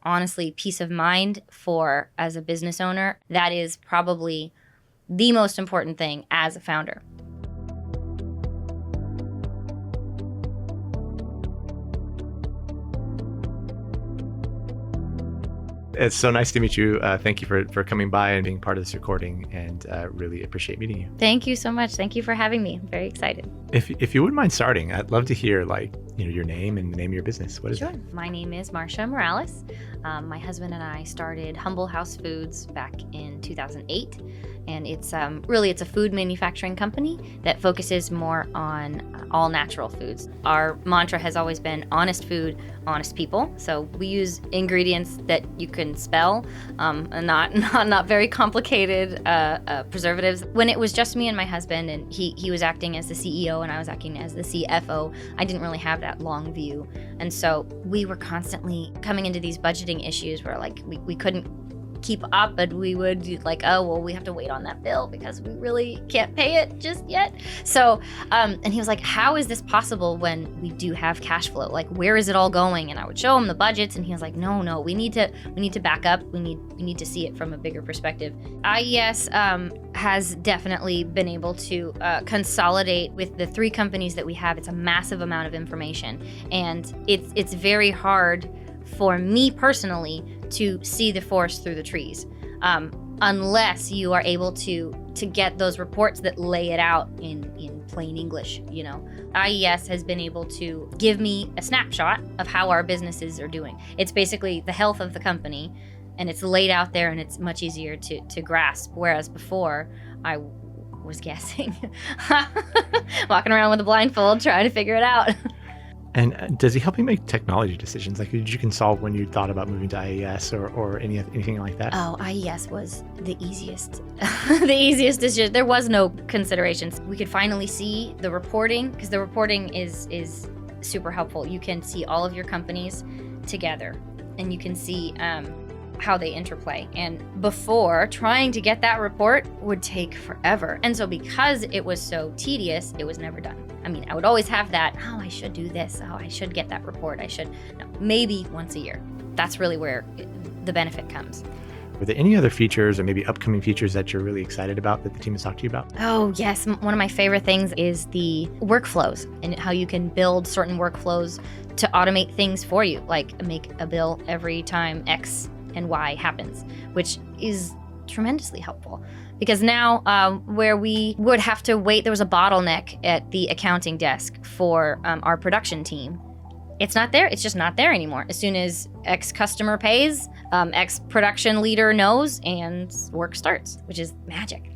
honestly peace of mind for as a business owner. That is probably the most important thing as a founder. It's so nice to meet you. Thank you for coming by and being part of this recording, and really appreciate meeting you. Thank you so much. Thank you for having me. I'm very excited. If you wouldn't mind starting, I'd love to hear your name and the name of your business. What is Sure. it? My name is Marsha Morales. My husband and I started Humble House Foods back in 2008. And it's a food manufacturing company that focuses more on all natural foods. Our mantra has always been honest food, honest people. So we use ingredients that you can spell, and not very complicated preservatives. When it was just me and my husband, and he was acting as the CEO and I was acting as the CFO, I didn't really have that long view. And so we were constantly coming into these budgeting issues where we couldn't keep up, and we would we have to wait on that bill because we really can't pay it just yet. So and he was like, how is this possible when we do have cash flow? Like, where is it all going? And I would show him the budgets, and he was like, no, we need to back up. We need to see it from a bigger perspective. IES has definitely been able to consolidate with the 3 companies that we have. It's a massive amount of information, and it's very hard for me personally to see the forest through the trees, unless you are able to get those reports that lay it out in plain English. IES has been able to give me a snapshot of how our businesses are doing. It's basically the health of the company, and it's laid out there, and it's much easier to grasp. Whereas before, I was guessing, walking around with a blindfold, trying to figure it out. And does he help you make technology decisions? Like, did you consult when you thought about moving to IES or anything like that? Oh, IES was the easiest, the easiest decision. There was no considerations. We could finally see the reporting, because the reporting is super helpful. You can see all of your companies together, and you can see how they interplay. And before, trying to get that report would take forever. And so because it was so tedious, it was never done. I mean, I would always have that, I should do this. I should get that report. Maybe once a year. That's really where the benefit comes. Were there any other features or maybe upcoming features that you're really excited about that the team has talked to you about? Oh, yes. One of my favorite things is the workflows, and how you can build certain workflows to automate things for you, like make a bill every time X and Y happens, which is tremendously helpful. Because now where we would have to wait, there was a bottleneck at the accounting desk for our production team. It's not there. It's just not there anymore. As soon as X customer pays, X production leader knows, and work starts, which is magic.